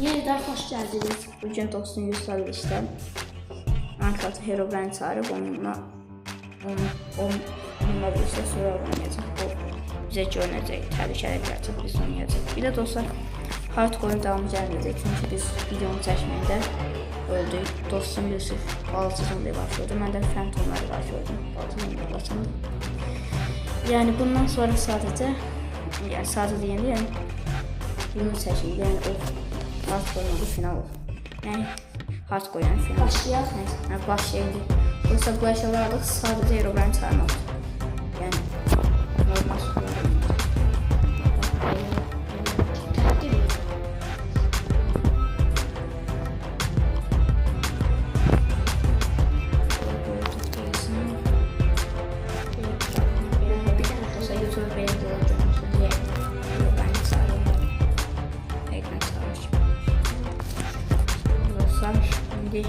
Yeniden hoş geldiniz. Bugün dostun 100 salı işte. Minecraft'ı Herobrine çağırıp onunla birlikte survival oynayacaq. O bizə görünəcək, təhlükəli gələcək, biz oynayacaq. Bir də dostlar, hardcore davamı gəlməyəcək. Çünki biz videonu çəkməyəndə öldük. Dostum Yusuf balıcı zombiyə başladı. Mən də Phantom'lara qarşı öldüm. Balıcı zombiyə başladı. Yəni bundan sonra sadəcə bunu çəkin. Yəni o hardcore bu final olur. Yəni hardcore yəni final. Başlayaq. Başlayaq. Oysa bu əşyalar alıq sadəcə Herobrine çağırmaq. Yəni normal survival. Şimdi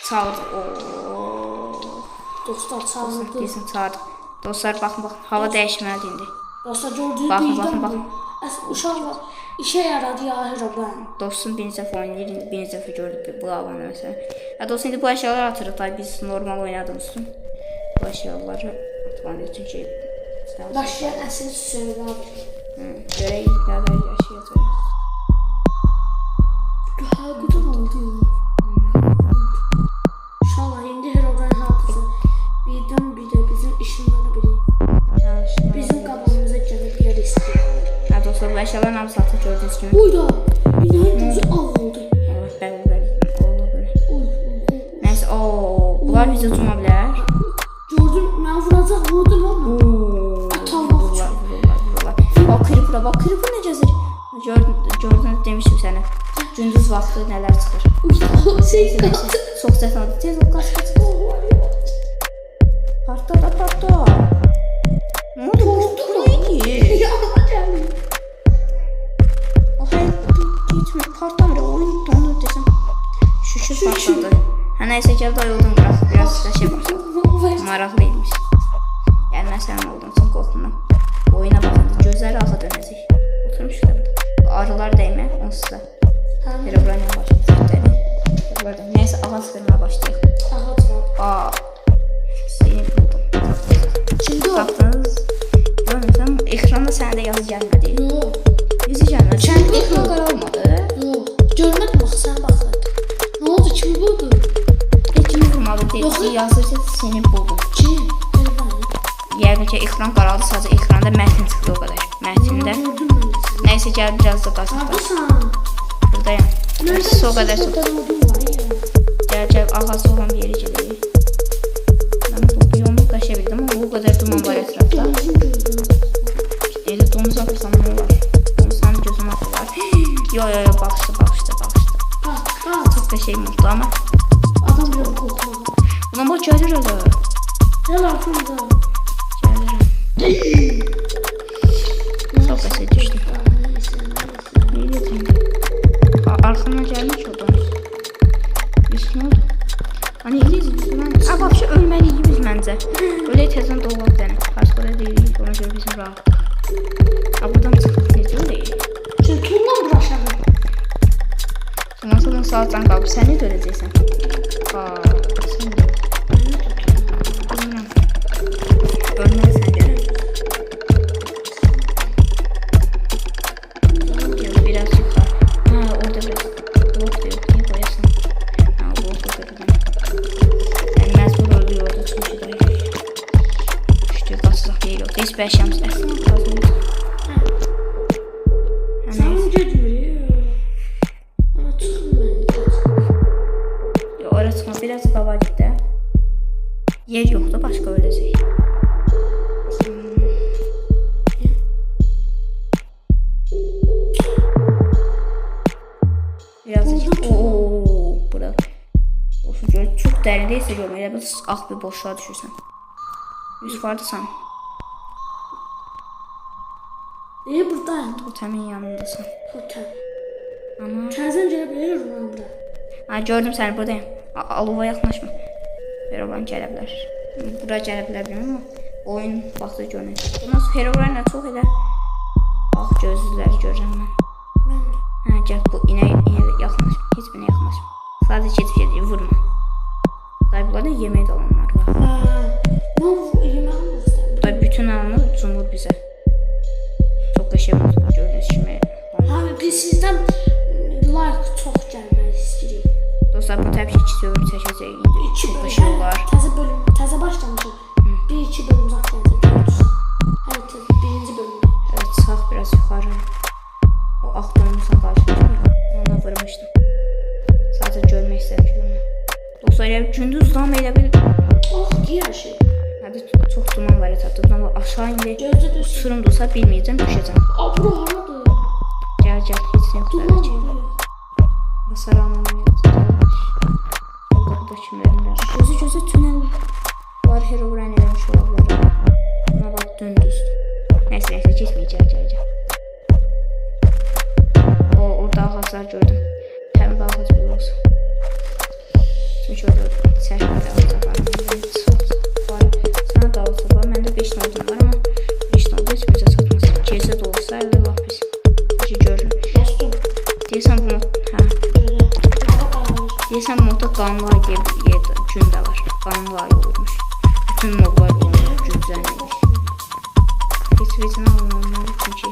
çağırdı. Dostlar çağırdı. Kesin çağırdı. Dostlar bakın hava dəyişməlidir indi. Dostlar gördüyü Bakın. Uşaqlar işe yaradı ya Herobrine. Dostum birinci dəfə oynayır, indi birinci dəfə gördük bu alanı məsələn. Ya dostum indi bu əşyaları atırıq da biz normal oynadığımız üçün bu əşyaları atmalıyıq çünki başlayan əsl survival. Görək nələr yaşayacağıq. Hakudan oldu. İnşallah indi Herobrine hafızı birdən bir də bizim işimdən biri. Bizim qabağımıza gəlib bilər istəyir. Ya dostlar bu əşyaların hamısı atı gördüyünüz kimi. Uyda bir də hepimizi aldı. Evet bəli oldu böyle. Neyse bunlar bizi tutma bilər. Gördüm mən vuracaq vurdum onu. Vururlar. Bak creeper necədir? Gördün demişim sənə. Gündüz vaxtı nələr çıxır. Çox zəfədir. Tez ol qaç. Partla. Ne oldu? Bu neydi? Gitme partlamır. Oyun dondur desem. Şükür partladı. Neyse gel da yoldan bırak. Biraz şey başladı. Maraklıymış. Yani mən sənin olduğun üçün qorxmam. Oyuna baxanda gözləri ağa dönəcək. Oturmuş kitabda. Arılar dəymə onsuz da. Herobrine'e başlayalım. Neyse ağaç kırmaya başlayalım. Seni buldum. Şimdi baktınız. Görmüyorsan ekranda sana da yazı gelmedi. Yok. Yazı gelmedi. Sen ekran kararmadı. Yok. Görmedim bak sen bakın. Ne oldu kim buldu? Kim bulmadı dedi. Yazırsa seni buldum. Kim? Yani ki ekran karardı sadece ekranda metin çıktı o kadar. Metinde. Neyse gel biraz da basın. Neredesin? Buradayım. O kadar çok. Gel ağası olan bir yere gelelim. Ben bu yolunu taşıyabildim ama o kadar duman var etrafta. Neyse domuz atırsam ne var? Domuzdan gözüm atırlar. Yo bakıştı. Çok da şeyim oldu ama. Adam yok korkma. Ulan bak gelir öyle. Gel arkamda. Gelirim. Çok da şey düştüm. Neyi getireyim? Arkamdan gelmiş o domuz. Yusuf ne oldu? Hani iyiyiz Yusuf. Bak şu ölmeliyiz biz məncə. Öyle tezdən doğulaq dənə. Hardcore deyilik, ona görə bizim rahat. Buradan çıxdıq necə öyle? Sen tuğla bıraşalım. Ondan sağdan qalıb səni görəcəksən. Sən de. Bilməm. Ölməlisən görə. Biraz yuxarı. Orada biraz blok da yok. Niye koyasın? Blok da koydum. Yani məcbur oluyor orada çünki de. İşte basılıq deyil orada. Heç bir əşyamız əslində lazım. Sen gitmiyor. Ama çıkmıyor. Oraya çıxma biraz qava gitdə. Yer yoxdur, başqa öləcək. Birazcık bura. Çok dərindəysə görmək, elə ağ bir boşluğa düşürsən. Yusuf vardısan. Buradayım. Totemin yanındasın. Totem. Ama Təzən gələ bilirim mən bura. gördüm səni buradayım. Alova yaxınlaşma. Herobrine gələ bilər. Bura gələ bilər bilmirəm amma oyun vaxtı görünür. Bundan sonra Herobrine çox elə Ağ gözlüləri görürəm mən. Mən Hə, gəl bu inəyə yaxınlaş. Heç birine yaxınlaş. Sadəcə heç bir şey deyil, vurma. Day bunlarda yemək də olanlar var. mən yeməğim istəyirəm. Day bütün alını cumur bizə. Çox qəşəng oldu gördüyünüz kimi. Biz sizdən like çox gəlmək istəyirik. Dostlar bunu təbii ki 2 bölüm çəkəcək. İndi çox qəşəng olar. Təzə başlamışıq. 1-2 bölüm uzaq gələcək. Evet, birinci bölüm. Evet, sağ biraz yuxarı. O ağ donumuzdan qarşılaşmır. Ona vurmuşdum. Sadəcə görmək istəmişdim onu. Dostlar, elə gündüz dam elə bil. Diğer şey. Hadi çox duman var etrafda. Duman var. Aşağı indi. Gözdə düşsün. Uçurum da olsa bilməyəcəm, düşəcəm. Bura haradır? Gəl, heç nə yoxdur. Duman Ələcək. var. Basar anlamayacaq. Burada kimlərin var? Gözü tünel var. Herobrine eləmiş ola bilər. Buna bax, döndüz. Nəysə, keçməyəcək, gəl. Orada ağaclar gördüm. Həmin ağac bir olsun. Çünki orada səhvədə ağac var. Sana da ağac var. Məndə 5 nodum var, amma 5 nodum heç bizə satmaz. Gecə də olsa, əldə laf biz. Görürüm. Dostum. Deyəsən bu mod, hə. Deyəsən modda qanlı ay deyə bir gün də var. Qanlı ay olmuş. Bütün modlar olmuş, günclənmiş. Heç vecinə alınanlar çünki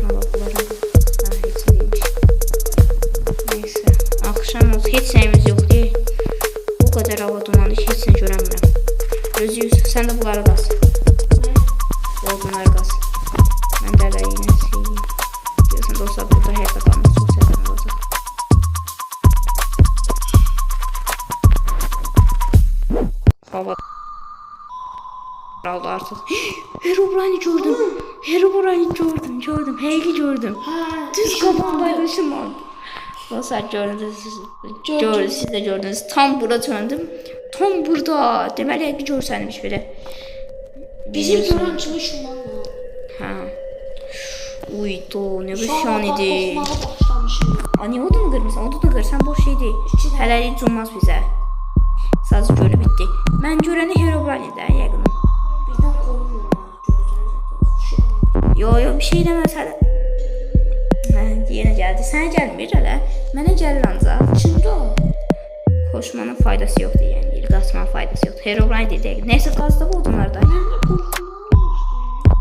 bunların heç deyilmiş. Neysə, axşam olsun, heç nəyimiz yox deyil. Bu qədər hava dumanı heç nə görənmirəm. Özü sən də bunları qaz. Bunları qaz. Mən də elə yine seveyim. Deyəsən dostlar, burada həyata qalmaq çox səhvən olacaq. Hava aldı artıq. Herobrine gördüm. Herobrine gördüm. Heyli gördüm. Düz qabağımdaydı, ışınlandı. Dostlar gördünüz, siz də gördünüz. Tam bura döndüm. Tam burada. Deməli, həqiqi görsənmiş biri. Bizim görən kimi şundan var. Hə. Uydu, nə bir şan idi. Oxumağa başlamışım. Niyə odunu qırmırsan? Odunu qırsan boş şeydir. Hələlik cunmaz bizə. Sadəcə görünü bitdi. Mən görəni Herobrine'də yəqin. Birdən qorumuyorlar. Yo, bir şey deməz hələ. Yenə gəldi. Sənə gəlmir hələ. Mənə gəlir ancaq. Kimdə o? Koşmanın faydası yoxdur, yəni. Qasmanın faydası yoxdur. Herobrine deyək. Nəysə qazdı bu odunlarda.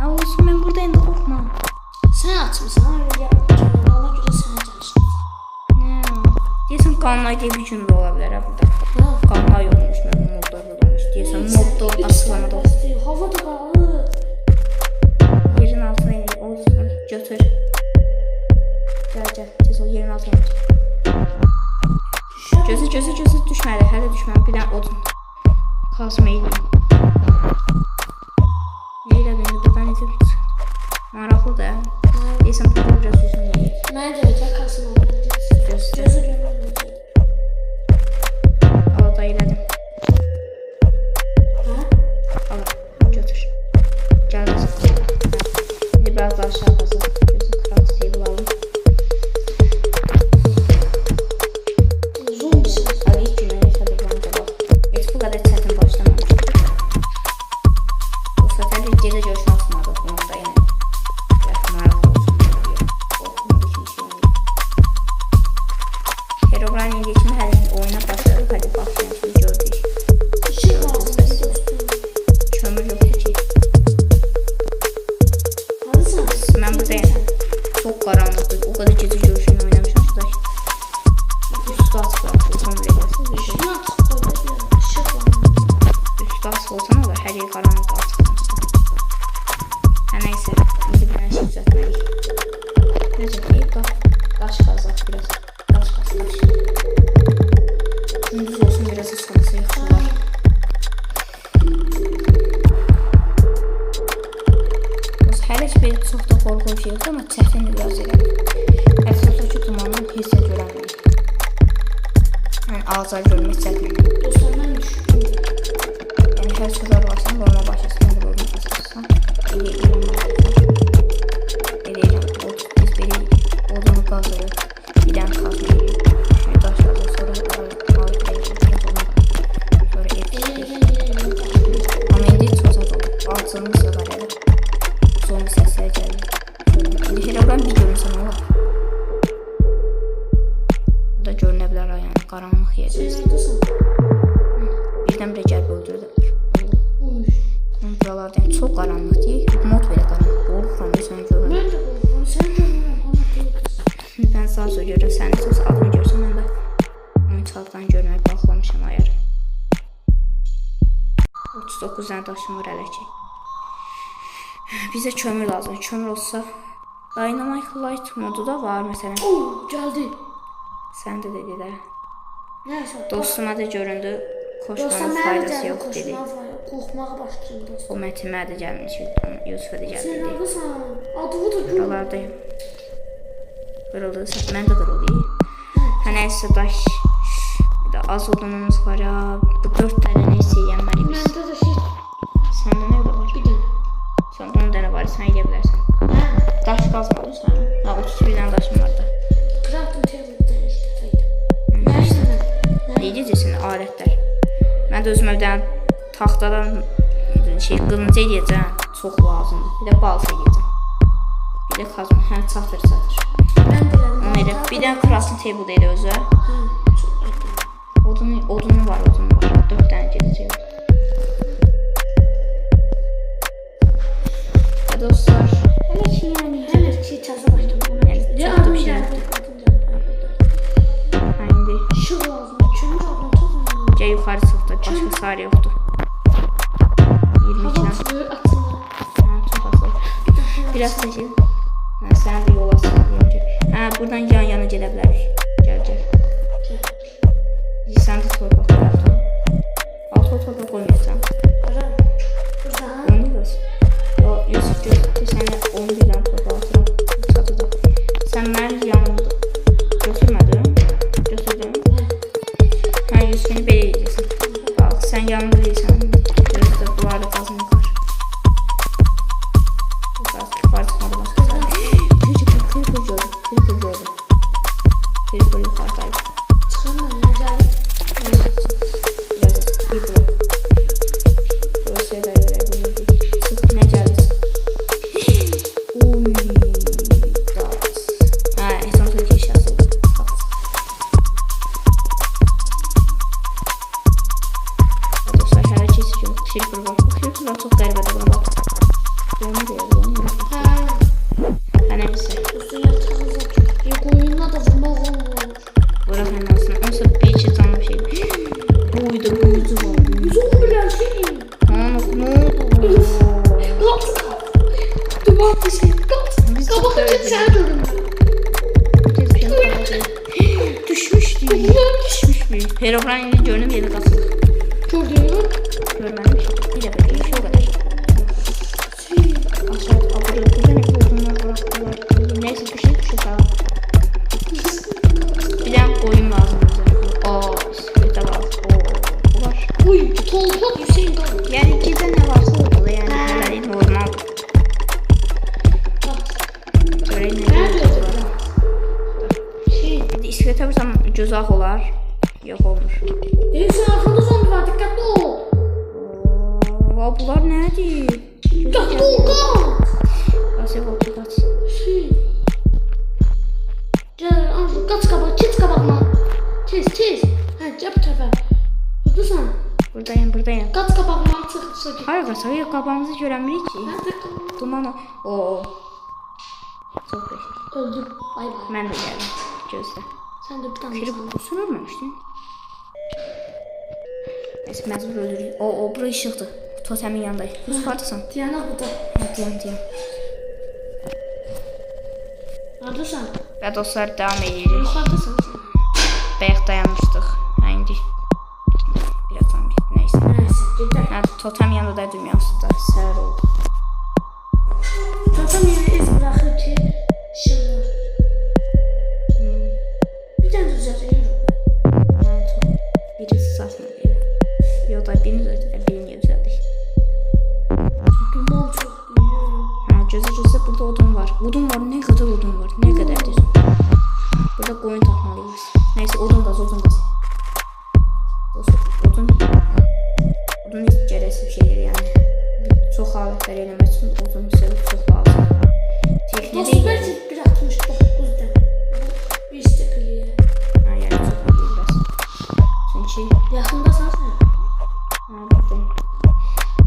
Olsun, mən buradayım da qorxma. Sən açmısan, ona görə sənə gəlsin. Deyəsən qanlay deyə bir gün də ola bilər burada. Qanlay olmuş, mən modlarda olmuş. Deyəsən modda asılamada olmuş. Hava da qalı. Yerin altına inir, olsun, götür. Gəl, tez ol, yerin altına inir. Gözü düşməli, hələ düşməli. Bir dənə odun. Kazma eləyim. Nə elədin, buradan necə tut? Maraqlı da. Deyəsən, burada biraz üzüm eləyim. Mənə deyəcək, kasım oldu. Gözü görməyəcək. Ala da elədim. Hə? Ala, götür. Gəl qızım. İndi biraz daha aşağı qazaq. Gözü kıratı deyib alalım. Zombisiniz. Abi ilk günə yaşadık bence bak. Heç bu qədər çətin başlamamışdı. O səfər gecə görüşmək olmadı. Onun da yenə maraqlı olsun diye. Qorxmadı kimi şey oldu. Herobrine indiyə kimi hələ oyuna başladık. Hadi başlayalım, şimdi gördük. İşin var. Kömür yoxdur ki. Hazırsın. Mən buradayım. Çox qaranlıqdır. O qədər gecə görüşünü oynamışam şurada. Üstü açıq var. Uzun bile gəlsin. Şunu atıp koydu. Işık var. Üstü açıq olsa nə olur? Hər yer qaranlıq açıq. Hə, nəysə. İndi bir dənə şey düzəltməliyik. Necə deyib? Daş qazaq biraz. Daş qaz. Gündüz olsun, biraz ıslansa yaxşı olar. Hələ heç bir çox da qorxulu şey yoxdur, amma çətindir biraz elə. Əfsusdakı dumandan heç nə görənmir. Yəni ağacları görmək çətindir. Dostlar, mən düşdüm. Yəni hər sözə başlayın, vurma başlasın, mən də vurma başlasın. Elə eləyirəm. Biz belə odunu qazırıq. Bir dənə qazma eləyib. Daş qazır, sonra alıb eləyib. Sonra amma indi çox az olur. Ağacının sığar elə. Zombi səsləri gəlir. İndi Herobrine bir görünsə nə olar? Burada görünə bilər yəni qaranlıq yerdə. Sen neredesin? Birdən-birə gəlib öldürdülər. Buralardayım. Çox qaranlıq deyil. Mod belə qaranlıq. Qorxuram, sən görürəm. Ben de korkuyorum. Sen görmüyorum. Ama değilsin. Mən sağ sol görürəm. Sənin söz adını görsəm, mən də oyun çaldan görmək baxlamışam ayarı. 39 dənə daşım var hələ ki. Bizə kömür lazım. Kömür olsa Dynamite Light modu da var məsələn. Geldi. Sən də dedilər. Neyse. Dostuma da göründü. Dostum Koşmanın ben faydası de yox dedi. korkmaya başladım O dostum. Mətimə də gəlmiş, Yusuf'a da gəldi Sen dedi. neredesin? Adımı da gör. Buralardayım. Qırıldıysa mən də qırıldıyım. Hə nəysə daş. Bir də az odunumuz var ya. Bu 4 dənə nə istəyənməliyik biz. Bende de şey. Səndə nə var? Bir tane. Səndə 10 dənə var, sən yeyə bilərsən. Daş qazmadın sən. Ha 31 dənə daşım var da. Crafting table'den işte. Ne işte? Necəsin alətlər? Mən də özümə bir dənə taxtadan qılınca eləyəcəm. Çox lazımdır. Bir də balta eləyəcəm. Bir də kazma. Hə çatır. Ben de Onu elə. Bir dənə crafting table da elə özə. Odunu var. 4 dənə gedəcək. Dostlar. Hələ ki yəni. Hele şey taze başladım. Yəni Ya çox da adım bir şey geldi. yoxdur. Hə indi Şu lazım. Çünkü ablam çok lazım. gəl yuxarı çıxdı. Başqa sarı yoxdur. 22 Babam dənə. suyu atın. Hə, çox asıl. Biraz çəkil. Hə, sən də yola sallayınca. Hə, buradan yan-yana gedə bilərik. Gəl. Sən də torpaq qoyarsan. Altı torpaq qoymayacaqsan. Burada. Burada. Oynayırız. Yusuf gözükdü sənə 11 dənə torpaq atıram. Çatıda. Sən mənim yanımda götürmədin. Götürdün. Hə, Yusuf'unu belə edəcəksən. Bax, sən yanımda deyilsən. Gözdə bunları qazın yuxarı. Yuxarı çıxmadı başqa sarı. Creeper gördüm. Creeper yuxarıdaydı. Çıkamam. Ne geldi? Biraz Creeper. Burası da öyle bilirdik. Çık ne geldi? Uy. Dağız. Ha, insan söyleyeceği şey asıldı. Dostlar hələ keçiyorum. Creeper var. Bu Creeper'lar çox qəribədir buna bax. Onu deyir. Ha. Hə neyse. Üstüne yatağınız atıyor. Ya koyunla da vurmak olmuyor. Bura fənasın. Onsa bir içi canlı bir şeydir. Buydu var. Yüzüm bilen şey. Ne oldu? Duvar bir şey. Biz Kabak çok için öldük. sen görün. Düşmüşdü. Düşmüşdü. Herobrine ilə görünüm yeri qasıldı. Gördün mü? Görmədim ki. Bir dəfə deyil, o qədər. Aşağı abırı. Burada nə odunlar bıraktılar. Neyse düşür sağ. Bir dənə qoyun lazım bizə. O, iskelete var. O var. Uy, tolpak Hüseyin kaldı. Yəni gecə nə varsa olmalı. Yəni hələ normal. Görək nə Nerede var. öldü? Şey. Bir də iskelete vursam gözah olar. Yox olmur. Sen arkada zombi var, dikkatli ol. Oo, bunlar nədir? Dikkatli ol, kaç. Qasıb oldu, qaç. Şey. Gel, kaç kabak, çiz kabakma. Çiz. Ha, gel bu tarafa. Buradasın. Buradayım. Kaç kabakma, çık. Hara qaçaq? Yox, qabağımızı görənmirik ki. Nerede? Duman o. Oo. Çox qəşəng. Öldüm. Bay bay. Mən də gəldim. Gözlə. Sen de bir tane. Biri sən ölməmişdin. Neyse, məcbur öldürürük. O, bura işıqdır. Totemin yanındayıq. Yusuf, haradasan? Diana burada. Deyəm. Neredesin? Və dostlar, devam edirik. Yukarıdasın. Bayaq dayanmışdıq. Hə, indi. Birazdan bitdi, neyse. Neyse, gidelim. Hə, totem yanında dünyasında səhər oldu. Tatam yine iz bırakır ki şimdi. Bir tane düzeltiyorum. Hə, çox. Birisi satmadı. Yox da birini düzəldik. Duman çok büyüyor. Hə, gözə burada odun var. Odun var, nə qədər odun var, nə qədərdir. Burada qoyun tapmalıyız. Neyse, odun qaz. Odun gərəksiz bir şeydir, yəni. Çox alətlər eləmək üçün odun çox lazımdır. Dostum belki 1.69 dənə. Bu 1 stekliyə. Ha, yəni çox iyi biraz. Çünki Yaxındasan sən? ha, buradayım.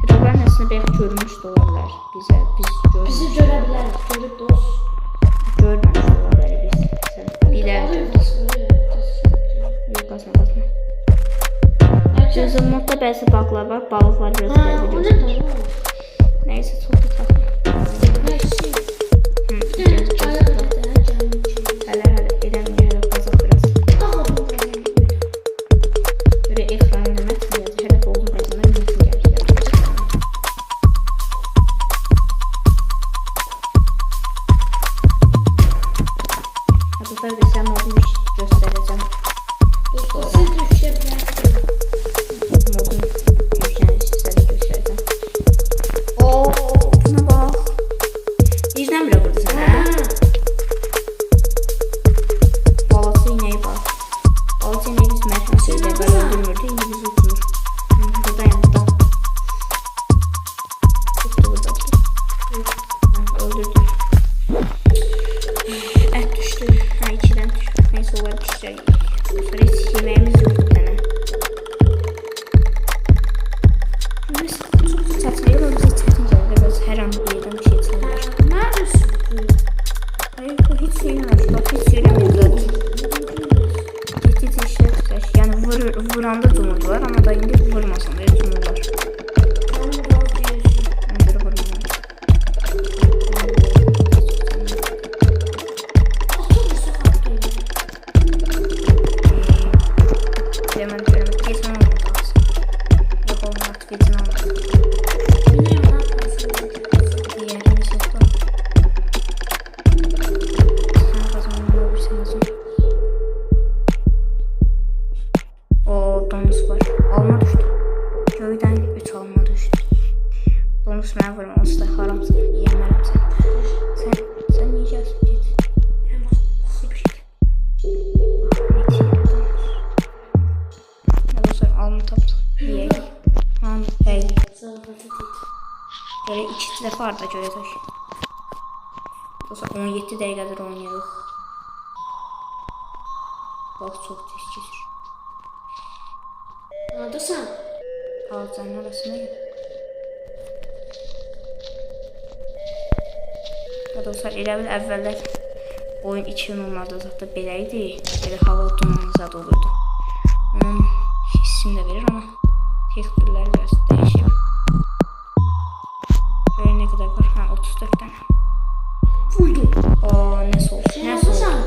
Herobrine əslində belki görmüş də ola bilər bizə. Biz görmüş. Bizi görə bilərik. Görüb dost. Görməmiş ola bilərik biz. Sən bilərdik. Yox, qazma. Gözüm modda bəzi bağlar var, balıqlar gözləri O gözükür. nədir o? Nəysə, çox da taxma. Nəşi? Hı, Bir dənə ayaq edər, gəlmək ki. Hələ eləmir, hələ qazaq biraz. Böyle ekranı demək yazır, hələ dolum bəzəmək mümkün gəlir. Bu sefer de sən modunu göstərəcəm. Siz düşə bilərsiniz. Modun yüklənişi sizə göstərəcəm. Oo, buna bax. Birdən bile vurdu sənə. Balası ineği bax. Balası ineği biz mərhəmət ilə belə öldürmürdü, indi bizi uçurur. Buradayım, burada. Tutdu burada. Öldürdü. Ət düşdü. Ha, 2-dən düşdü. Neyse, onları pişirək. Sonra heç yeməyimiz yoxdur dənə. Biz çox çətin yox, bizə çətin gəlir. Biraz hər an bir yerdən bir şey çıxar. Nəredesin? Hayır, bu hiç söylememiş. Bak hiç söylemediler. Tehdit işler tutar. Yani vuranda cumurdular ama da indi vurmasın diye cumurlar. Mən biraz deyirsin. Onları vurmuyor. Otobüsü xatlayır. Hemen geçmem olmadı aslında. Yok olmadı, geçmem olmadı. Bilmiyorum, nə yapmasın. Diğerini şey yapalım. Sen kazanma olursanız. O donus var. Alma düştü. Köyden 3 alma düştü. Donus mən vurmaması da haramsın. Yiyemərəm sən. Sen yiyeceksin. Git. Alma tapdıq. Yiyək. Hamı hey. Zarafat edik. Böyle 2 dəfə arda görəcək. Dostlar 17 dəqiqədir oynayırıq. Bax çox tez keçir. Neredesən? Ağzının arasına gir. Dostlar elə bil əvvəllər oyun 2 olmadı zaten belə idi. Belə hava dumanı zad olurdu. Onun hissini də verir ama texturları biraz dəyişir. Böyle ne kadar var? Ha 34 tane. Buydum. Aa ne soğuk. Ne soğuk. Neredesən?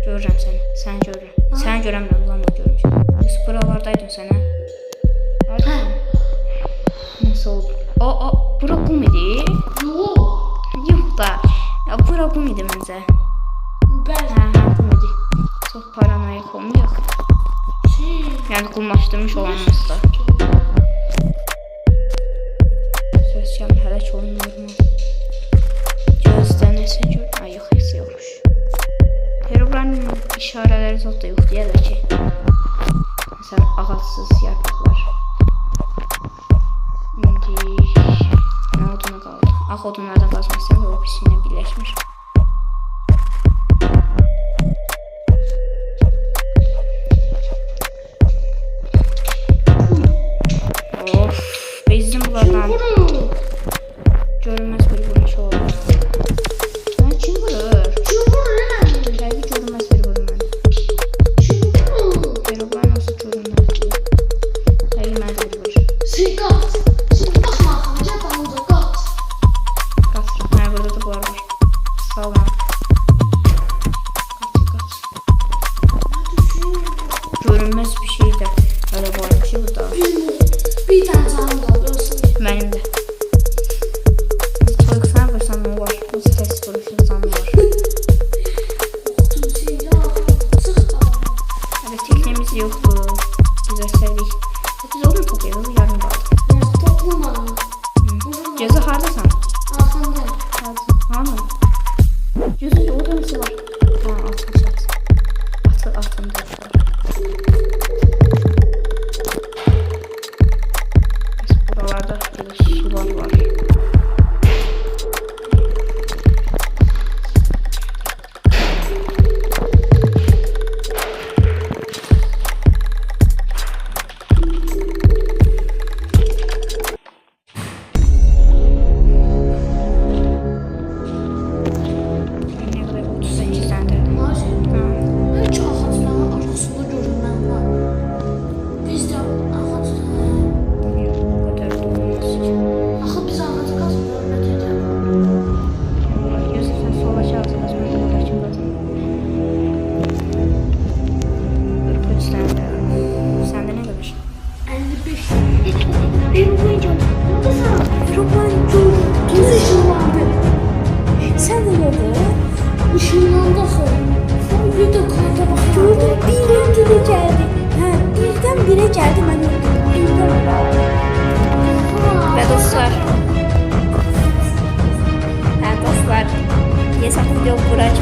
Görürəm səni. Səni görürəm. Səni görəmirəm, ulan da görmüşəm. Biz buralardaydın sən, hə? Hə. Nasıl oldu? Aa, bura qum idi. Yox. Yox da. Ya bura qum idi məncə. Bəli. Hə, qum idi. Çox paranoyak olmayaq. Yəni qumlaşdırmış olanımız da. Söz gəlmir, hələ ki oyun normal. Gözlənəsə gör. Ay, yox, heç yoxmuş. Herobrine işarələri zot da yoxdur, ya ki. Məsələn, ağacsız yarpaqlar. İndi nə oduna qaldı? Ağ odunlardan qazmaq istəyir və o pisinlə birləşmir. Of, bezdim bunlardan. Görünməz bir vurmuş oldu. Mən kim vurur? Kim vurur lan? Həqiqi görünməz bir vurur məni. Kim vurur? Herobrine nasıl görünməz ki? Həqiqi mən bir vurur. Sen kaç. Şimdi bakma arkamca dalında kaç. Qaçırım. Hə, burada da bunlar var. Sağ ol mənə. Qaç. Görünməz bir şey də öyle varmış bu da. Bir tane canım kaldı. Olsun. Mənim də. Toyuq sən vursan ne var? Nasıl test vuruşun sanı var? Korktum seni ya. Sık da. Evet, teknemiz yoxdur. Biz əsərlik. Biz onu toplayalım, yarım qaldı. Ben toplamadım. Gözü hardasan? Arkanda. Hanı? Gözü orada nasıl var? Ha, atmış at. Atında var. Buralarda böyle sular var. Yox, bura